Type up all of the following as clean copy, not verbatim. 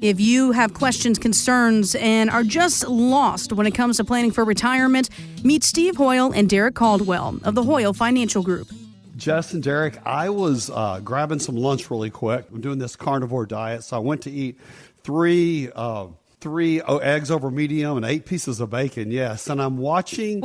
If you have questions, concerns, and are just lost when it comes to planning for retirement, meet Steve Hoyle and Derek Caldwell of the Hoyle Financial Group. Jess and Derek, I was grabbing some lunch really quick. I'm doing this carnivore diet, so I went to eat three eggs over medium and 8 pieces of bacon. Yes, and I'm watching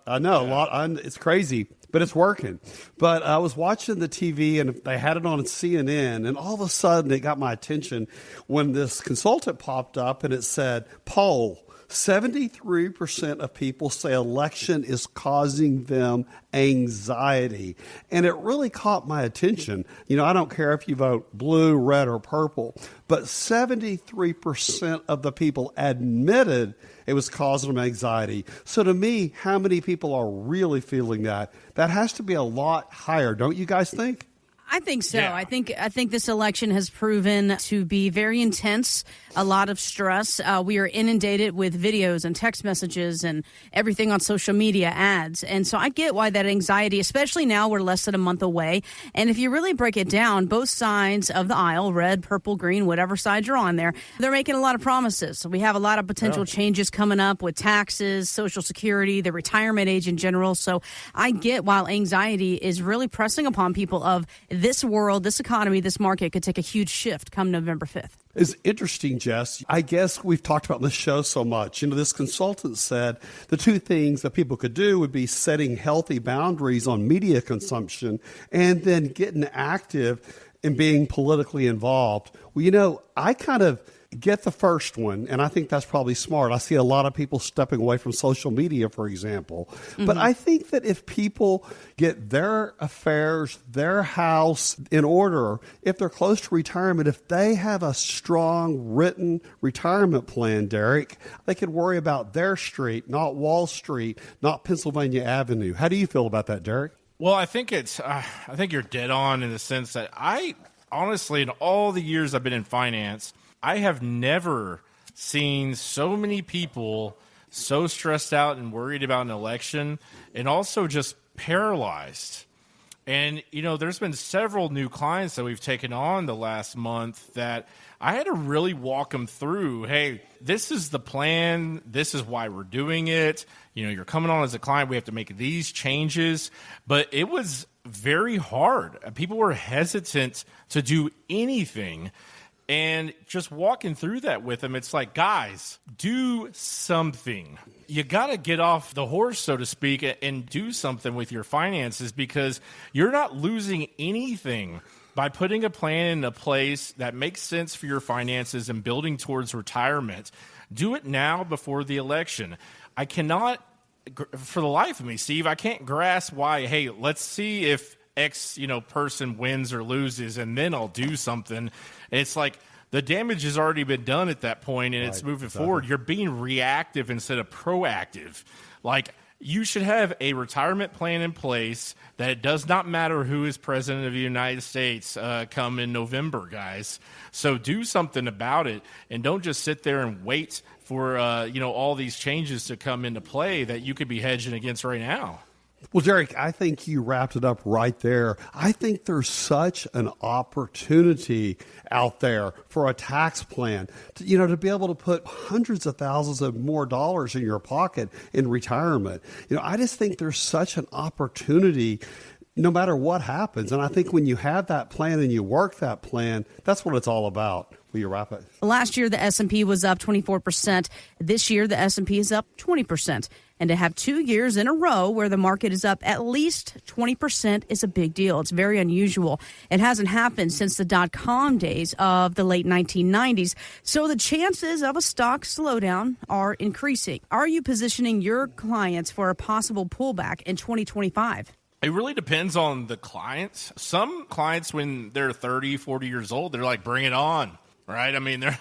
I know a lot. It's crazy, but it's working. But I was watching the TV, and they had it on CNN, and all of a sudden it got my attention when this consultant popped up, and it said, poll. 73% of people say election is causing them anxiety. And it really caught my attention. You know, I don't care if you vote blue, red, or purple, but 73% of the people admitted it was causing them anxiety. So to me, how many people are really feeling that? That has to be a lot higher, don't you guys think? I think so. Yeah. I think this election has proven to be very intense, a lot of stress. We are inundated with videos and text messages and everything on social media, ads. And so I get why that anxiety, especially now we're less than a month away. And if you really break it down, both sides of the aisle, red, purple, green, whatever side you're on there, they're making a lot of promises. So we have a lot of potential changes coming up with taxes, Social Security, the retirement age in general. So I get why anxiety is really pressing upon people of this world, this economy, this market could take a huge shift come November 5th. It's interesting, Jess. I guess we've talked about this show so much. You know, this consultant said the two things that people could do would be setting healthy boundaries on media consumption and then getting active and being politically involved. Well, you know, I kind of get the first one, and I think that's probably smart. I see a lot of people stepping away from social media, for example. Mm-hmm. But I think that if people get their affairs, their house in order, if they're close to retirement, if they have a strong written retirement plan, Derek, they could worry about their street, not Wall Street, not Pennsylvania Avenue. How do you feel about that, Derek? Well, I think you're dead on in the sense that I honestly, in all the years I've been in finance, I have never seen so many people so stressed out and worried about an election and also just paralyzed. And, you know, there's been several new clients that we've taken on the last month that I had to really walk them through, hey, this is the plan. This is why we're doing it. You know, you're coming on as a client. We have to make these changes. But it was very hard. People were hesitant to do anything. And just walking through that with them, it's like, guys, do something. You got to get off the horse, so to speak, and do something with your finances because you're not losing anything by putting a plan into place that makes sense for your finances and building towards retirement. Do it now before the election. I cannot, for the life of me, Steve, I can't grasp why, hey, let's see if X, person wins or loses, and then I'll do something. It's like the damage has already been done at that point, and it's moving forward. You're being reactive instead of proactive. Like, you should have a retirement plan in place that it does not matter who is president of the United States come in November, guys. So do something about it, and don't just sit there and wait for all these changes to come into play that you could be hedging against right now. Well, Derek, I think you wrapped it up right there. I think there's such an opportunity out there for a tax plan, to be able to put hundreds of thousands of more dollars in your pocket in retirement. I just think there's such an opportunity no matter what happens. And I think when you have that plan and you work that plan, that's what it's all about. Will you wrap it? Last year, the S&P was up 24%. This year, the S&P is up 20%. And to have 2 years in a row where the market is up at least 20% is a big deal. It's very unusual. It hasn't happened since the dot-com days of the late 1990s. So the chances of a stock slowdown are increasing. Are you positioning your clients for a possible pullback in 2025? It really depends on the clients. Some clients, when they're 30, 40 years old, they're like, bring it on. Right? I mean, they're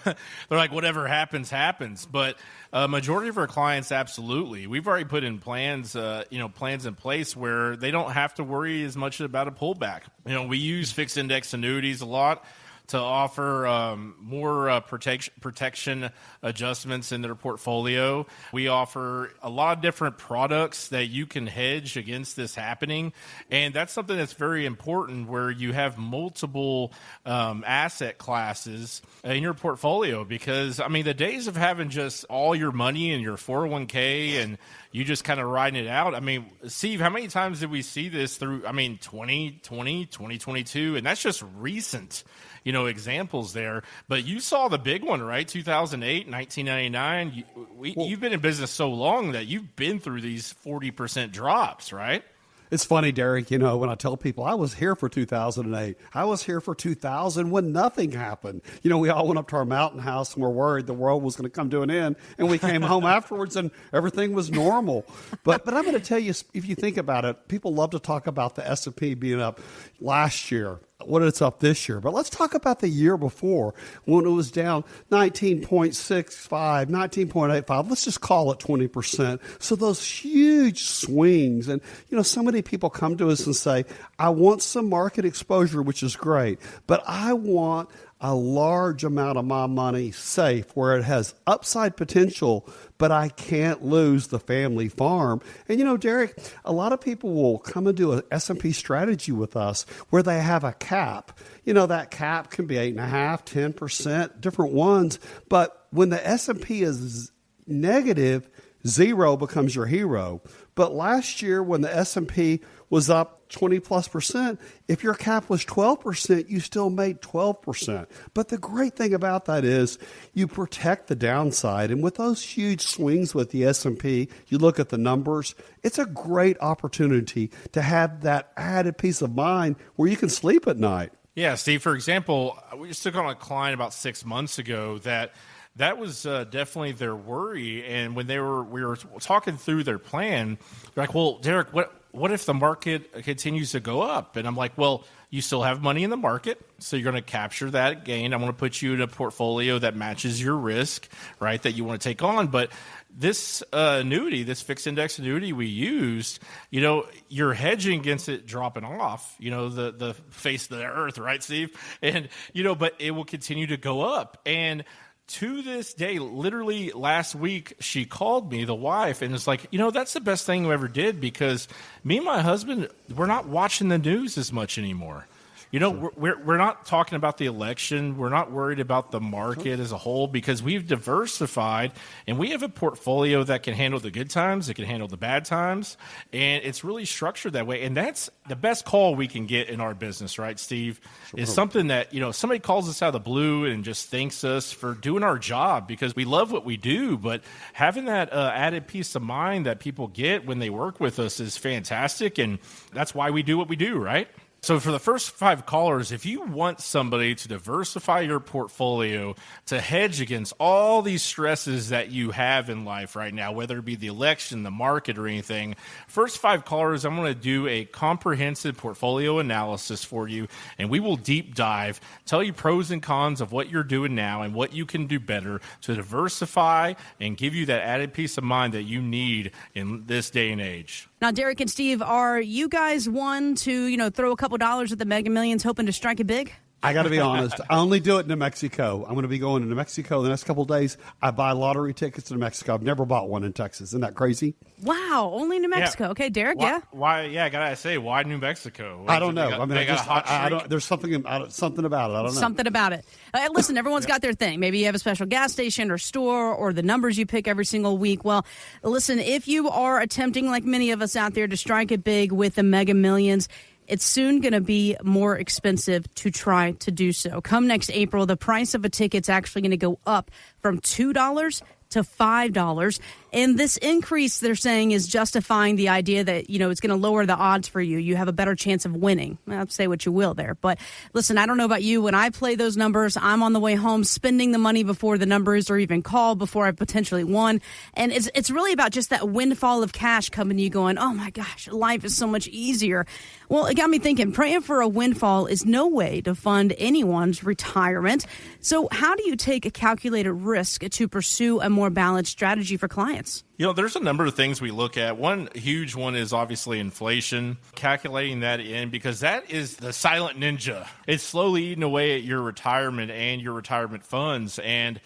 like, whatever happens, happens. But a majority of our clients, absolutely. We've already put in plans in place where they don't have to worry as much about a pullback. We use fixed index annuities a lot. to offer more protection adjustments in their portfolio. We offer a lot of different products that you can hedge against this happening. And that's something that's very important, where you have multiple asset classes in your portfolio. Because, I mean, the days of having just all your money in your 401k and you just kind of riding it out. I mean, Steve, how many times did we see this through, 2020, 2022? And that's just recent, examples there. But you saw the big one, right? 2008, 1999. You've been in business so long that you've been through these 40% drops, right? It's funny, Derek, when I tell people I was here for 2008, I was here for 2000 when nothing happened. We all went up to our mountain house and were worried the world was going to come to an end. And we came home afterwards and everything was normal. But I'm going to tell you, if you think about it, people love to talk about the S&P being up last year, what it's up this year. But let's talk about the year before when it was down 19.65, 19.85. Let's just call it 20%. So those huge swings. And, so many people come to us and say, I want some market exposure, which is great, but I want a large amount of my money safe where it has upside potential, but I can't lose the family farm. And, Derek, a lot of people will come and do an S&P strategy with us where they have a cap. That cap can be 8.5%, 10%, different ones. But when the S&P is negative, zero becomes your hero. But last year when the S&P was up 20+%, if your cap was 12%, you still made 12%. But the great thing about that is you protect the downside. And with those huge swings with the S&P, you look at the numbers, it's a great opportunity to have that added peace of mind where you can sleep at night. Yeah, Steve, for example, we just took on a client about 6 months ago that was definitely their worry. And when we were talking through their plan, they're like, well, Derek, what if the market continues to go up? And I'm like, well, you still have money in the market, so you're going to capture that gain. I want to put you in a portfolio that matches your risk, right, that you want to take on. But this annuity, this fixed index annuity we used, you're hedging against it dropping off, the face of the earth, right, Steve? And, but it will continue to go up. And to this day, literally last week, she called me, the wife, and was like, that's the best thing we ever did, because me and my husband, we're not watching the news as much anymore. We're not talking about the election. We're not worried about the market as a whole, because we've diversified and we have a portfolio that can handle the good times, it can handle the bad times, and it's really structured that way. And that's the best call we can get in our business, right, Steve? Sure. Is something that, somebody calls us out of the blue and just thanks us for doing our job, because we love what we do, but having that added peace of mind that people get when they work with us is fantastic, and that's why we do what we do, right? So for the first 5 callers, if you want somebody to diversify your portfolio, to hedge against all these stresses that you have in life right now, whether it be the election, the market, or anything, first 5 callers, I'm going to do a comprehensive portfolio analysis for you, and we will deep dive, tell you pros and cons of what you're doing now and what you can do better to diversify and give you that added peace of mind that you need in this day and age. Now, Derek and Steve, are you guys one to, throw a couple dollars at the Mega Millions hoping to strike it big? I got to be honest. I only do it in New Mexico. I'm going to be going to New Mexico the next couple of days. I buy lottery tickets to New Mexico. I've never bought one in Texas. Isn't that crazy? Wow, only New Mexico. Yeah. Okay, Derek, why, yeah. Why? Yeah, I got to say, why New Mexico? I don't know. I don't. There's something about it. I don't know. Something about it. Listen, everyone's got their thing. Maybe you have a special gas station or store, or the numbers you pick every single week. Well, listen, if you are attempting, like many of us out there, to strike it big with the Mega Millions, it's soon going to be more expensive to try to do so. Come next April, the price of a ticket's actually going to go up from $2 to $5. And this increase, they're saying, is justifying the idea that, it's going to lower the odds for you. You have a better chance of winning. I'll say what you will there. But listen, I don't know about you. When I play those numbers, I'm on the way home spending the money before the numbers are even called, before I've potentially won. And it's really about just that windfall of cash coming to you going, oh my gosh, life is so much easier. Well, it got me thinking, praying for a windfall is no way to fund anyone's retirement. So how do you take a calculated risk to pursue a more balanced strategy for clients? There's a number of things we look at. One huge one is obviously inflation, calculating that in, because that is the silent ninja. It's slowly eating away at your retirement and your retirement funds. And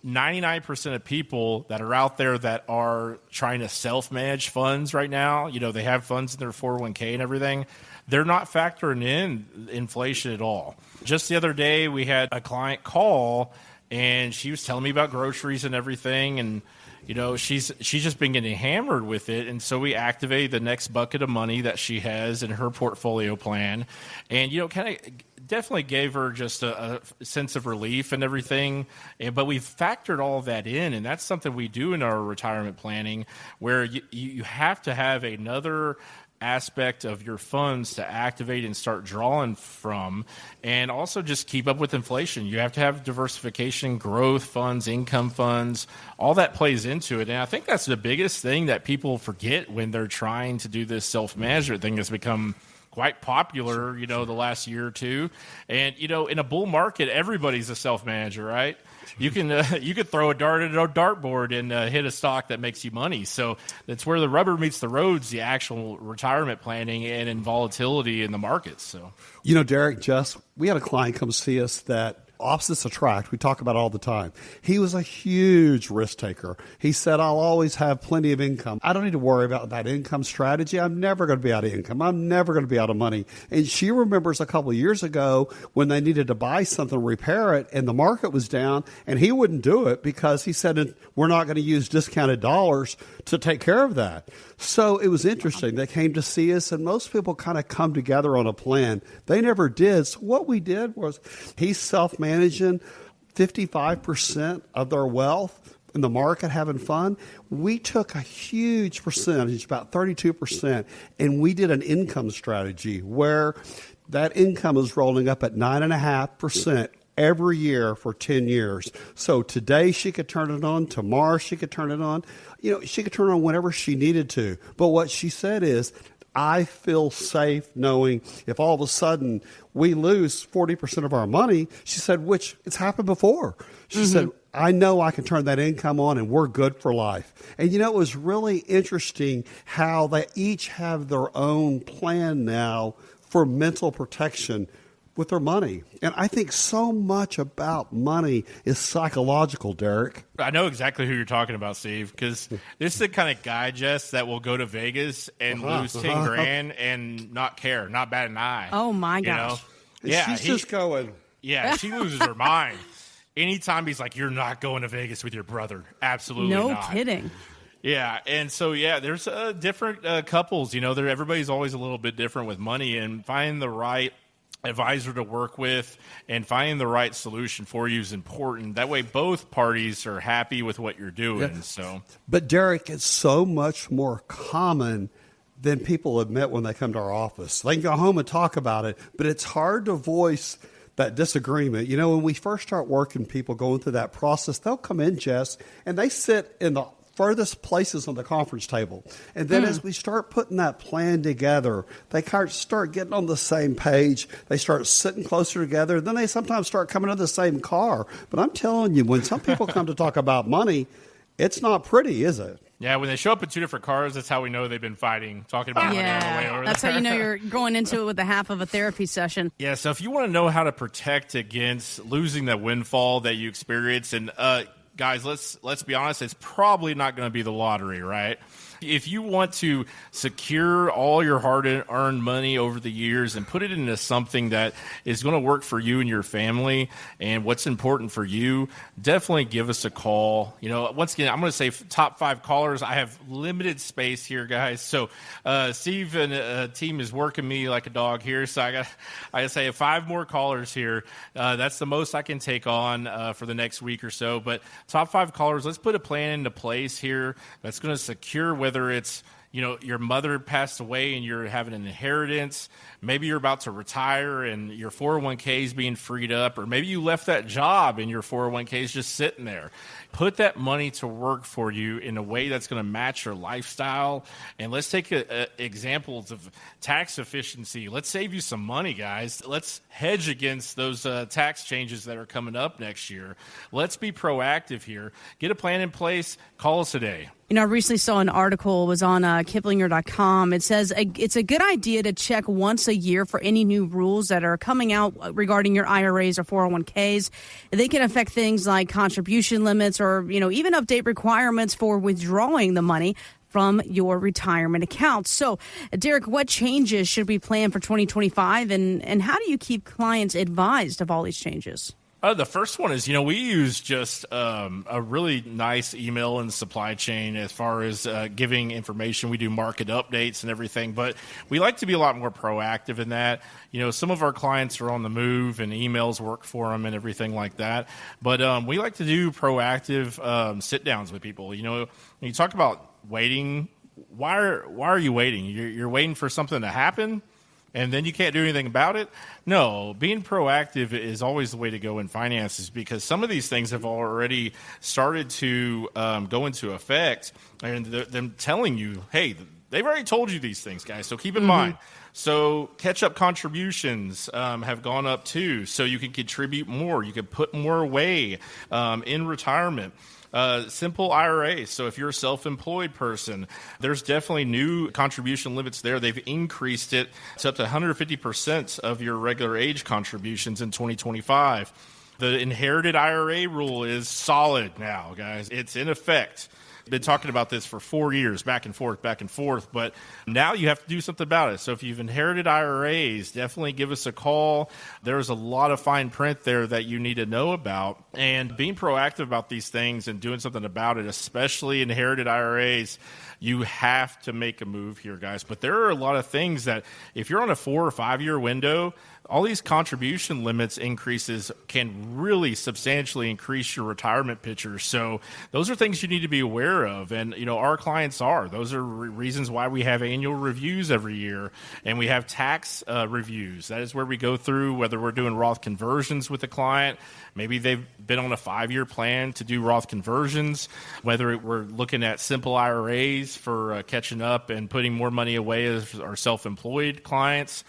99% of people that are out there that are trying to self-manage funds right now, they have funds in their 401k and everything, they're not factoring in inflation at all. Just the other day, we had a client call, and she was telling me about groceries and everything, and she's just been getting hammered with it. And so we activated the next bucket of money that she has in her portfolio plan, and kind of definitely gave her just a sense of relief and everything. But we've factored all of that in, and that's something we do in our retirement planning, where you have to have another aspect of your funds to activate and start drawing from, and also just keep up with inflation. You have to have diversification, growth funds, income funds, all that plays into it. And I think that's the biggest thing that people forget when they're trying to do this self-management thing that's become quite popular, the last year or two. And, in a bull market, everybody's a self-manager, right? You could throw a dart at a dartboard and hit a stock that makes you money. So that's where the rubber meets the roads, the actual retirement planning and in volatility in the markets. So, Derek, Jess, we had a client come see us that opposites attract. We talk about it all the time. He was a huge risk taker. He said, I'll always have plenty of income. I don't need to worry about that income strategy. I'm never going to be out of income. I'm never going to be out of money. And she remembers a couple of years ago when they needed to buy something, repair it, and the market was down, and he wouldn't do it because he said, we're not going to use discounted dollars to take care of that. So it was interesting. They came to see us, and most people kind of come together on a plan. They never did. So what we did was he's self-managing 55% of their wealth in the market, having fun. We took a huge percentage, about 32%, and we did an income strategy where that income is rolling up at 9.5% every year for 10 years. So today she could turn it on. Tomorrow she could turn it on. She could turn it on whenever she needed to. But what she said is, I feel safe knowing if all of a sudden we lose 40% of our money, she said, which it's happened before. She said, I know I can turn that income on and we're good for life. And it was really interesting how they each have their own plan now for mental protection with their money. And I think so much about money is psychological, Derek. I know exactly who you're talking about, Steve, because this is the kind of guy, Jess, that will go to Vegas and lose 10 grand and not care, not bat an eye. Oh, my gosh. Yeah, she's just going. Yeah, she loses her mind. Anytime he's like, you're not going to Vegas with your brother. Absolutely not. No kidding. Yeah, and so, there's different couples. Everybody's always a little bit different with money, and finding the right advisor to work with and finding the right solution for you is important. That way both parties are happy with what you're doing. Yeah. So, but Derek, it's so much more common than people admit when they come to our office. They can go home and talk about it, but it's hard to voice that disagreement. When we first start working people going through that process, they'll come in, Jess, and they sit in the furthest places on the conference table. And then as we start putting that plan together, they kind of start getting on the same page. They start sitting closer together. Then they sometimes start coming to the same car. But I'm telling you, when some people come to talk about money, it's not pretty, is it? Yeah, when they show up in two different cars, that's how we know they've been fighting, talking about money on the way over that's there. How you know you're going into it with a half of a therapy session. Yeah, so if you want to know how to protect against losing that windfall that you experience, and guys, let's be honest, it's probably not going to be the lottery, right? If you want to secure all your hard-earned money over the years and put it into something that is going to work for you and your family and what's important for you, definitely give us a call. Once again, I'm going to say top 5 callers. I have limited space here, guys. So Steve and team is working me like a dog here. So I got to say 5 more callers here. That's the most I can take on for the next week or so. But top 5 callers, let's put a plan into place here that's going to secure whether it's your mother passed away and you're having an inheritance. Maybe you're about to retire and your 401k is being freed up, or maybe you left that job and your 401k is just sitting there. Put that money to work for you in a way that's going to match your lifestyle. And let's take examples of tax efficiency. Let's save you some money, guys. Let's hedge against those tax changes that are coming up next year. Let's be proactive here. Get a plan in place. Call us today. I recently saw an article, it was on Kiplinger.com. It says it's a good idea to check once a year for any new rules that are coming out regarding your IRAs or 401ks. They can affect things like contribution limits or, even update requirements for withdrawing the money from your retirement accounts. So, Derek, what changes should we plan for 2025, and how do you keep clients advised of all these changes? The first one is, we use just a really nice email in the supply chain as far as giving information. We do market updates and everything, but we like to be a lot more proactive in that. Some of our clients are on the move and emails work for them and everything like that. But we like to do proactive sit-downs with people. When you talk about waiting, why are you waiting? You're waiting for something to happen? And then you can't do anything about it? No, being proactive is always the way to go in finances, because some of these things have already started to go into effect, and them telling you, hey, they've already told you these things, guys, so keep in mind. So catch-up contributions have gone up too, so you can contribute more. You can put more away in retirement. Simple IRA. So if you're a self-employed person, there's definitely new contribution limits there. They've increased it to up to 150% of your regular age contributions in 2025. The inherited IRA rule is solid now, guys. It's in effect. Been talking about this for 4 years, back and forth, but now you have to do something about it. So if you've inherited IRAs, definitely give us a call. There's a lot of fine print there that you need to know about, and being proactive about these things and doing something about it, especially inherited IRAs, you have to make a move here, guys. But there are a lot of things that if you're on a 4 or 5 year window, all these contribution limits increases can really substantially increase your retirement picture. So those are things you need to be aware of. And, our clients are. Those are reasons why we have annual reviews every year, and we have tax reviews. That is where we go through whether we're doing Roth conversions with a client. Maybe they've been on a 5-year plan to do Roth conversions, whether we're looking at simple IRAs for catching up and putting more money away as our self-employed clients.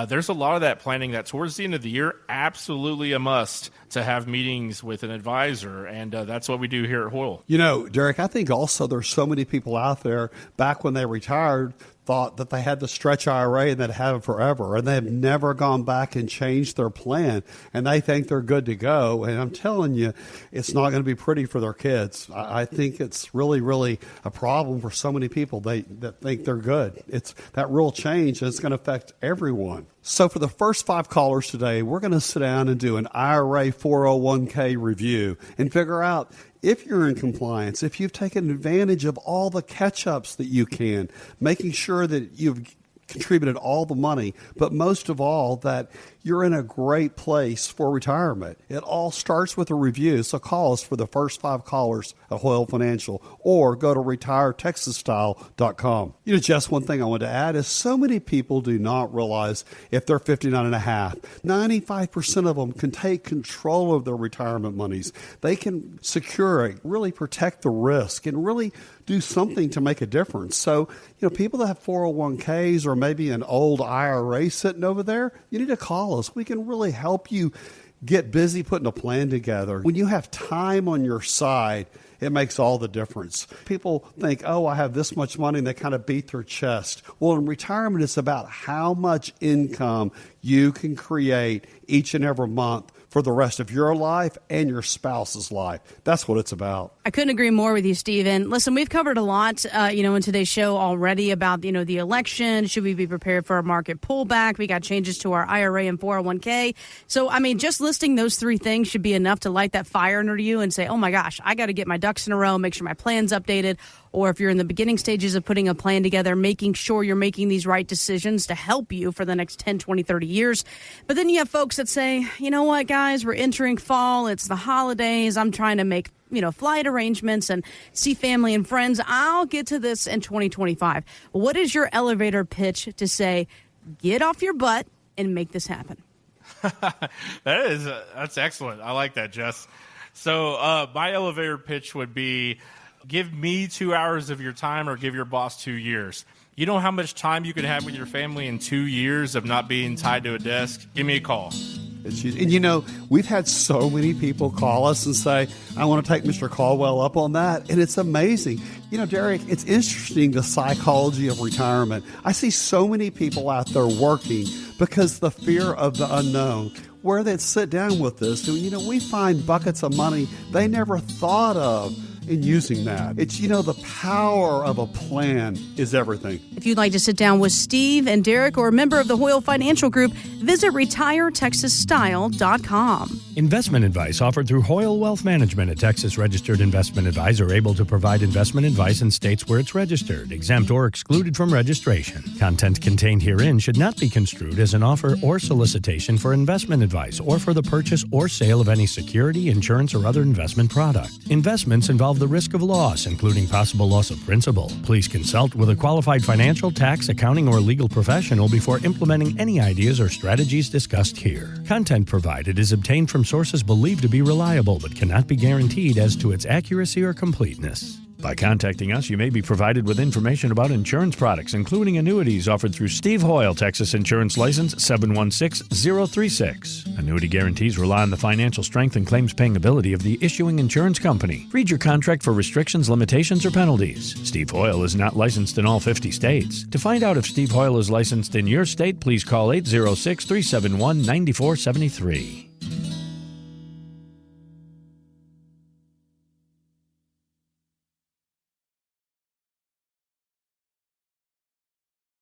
There's a lot of that planning that towards the end of the year, absolutely a must to have meetings with an advisor. And that's what we do here at Hoyle. Derek, I think also there's so many people out there back when they retired thought that they had the stretch IRA and they'd have it forever, and they've never gone back and changed their plan, and they think they're good to go. And I'm telling you, it's not going to be pretty for their kids. I think it's really, really a problem for so many people that think they're good. It's that real change, and it's going to affect everyone. So for the first 5 callers today, we're going to sit down and do an IRA 401k review and figure out if you're in compliance, if you've taken advantage of all the catch-ups that you can, making sure that you've contributed all the money, but most of all, that you're in a great place for retirement. It all starts with a review. So call us for the first 5 callers at Hoyle Financial, or go to retiretexasstyle.com. Just one thing I want to add is so many people do not realize if they're 59 and a half, 95% of them can take control of their retirement monies. They can secure it, really protect the risk, and really do something to make a difference. So, people that have 401ks or maybe an old IRA sitting over there, you need to call us. We can really help you get busy putting a plan together. When you have time on your side, it makes all the difference. People think, I have this much money, and they kind of beat their chest. Well, in retirement, it's about how much income you can create each and every month for the rest of your life and your spouse's life. That's what it's about. I couldn't agree more with you, Stephen. Listen, we've covered a lot, in today's show already about, the election. Should we be prepared for a market pullback? We got changes to our IRA and 401k. So, just listing those 3 things should be enough to light that fire under you and say, oh my gosh, I got to get my ducks in a row, make sure my plan's updated. or if you're in the beginning stages of putting a plan together, making sure you're making these right decisions to help you for the next 10, 20, 30 years. But then you have folks that say, you know what, guys, we're entering fall. It's the holidays. I'm trying to make flight arrangements and see family and friends. I'll get to this in 2025. What is your elevator pitch to say, get off your butt and make this happen? That's excellent. I like that, Jess. So my elevator pitch would be, give me 2 hours of your time or give your boss 2 years. You know how much time you could have with your family in 2 years of not being tied to a desk? Give me a call. And we've had so many people call us and say, I want to take Mr. Caldwell up on that. And it's amazing. Derek, it's interesting, the psychology of retirement. I see so many people out there working because the fear of the unknown, where they'd sit down with us. And, we find buckets of money they never thought of in using that. It's, the power of a plan is everything. If you'd like to sit down with Steve and Derek or a member of the Hoyle Financial Group, visit retiretexasstyle.com. Investment advice offered through Hoyle Wealth Management, a Texas-registered investment advisor able to provide investment advice in states where it's registered, exempt, or excluded from registration. Content contained herein should not be construed as an offer or solicitation for investment advice or for the purchase or sale of any security, insurance, or other investment product. Investments involve the risk of loss, including possible loss of principal. Please consult with a qualified financial, tax, accounting, or legal professional before implementing any ideas or strategies discussed here. Content provided is obtained from sources believed to be reliable but cannot be guaranteed as to its accuracy or completeness. By contacting us, you may be provided with information about insurance products, including annuities offered through Steve Hoyle, Texas Insurance License 716036. Annuity guarantees rely on the financial strength and claims-paying ability of the issuing insurance company. Read your contract for restrictions, limitations, or penalties. Steve Hoyle is not licensed in all 50 states. To find out if Steve Hoyle is licensed in your state, please call 806-371-9473.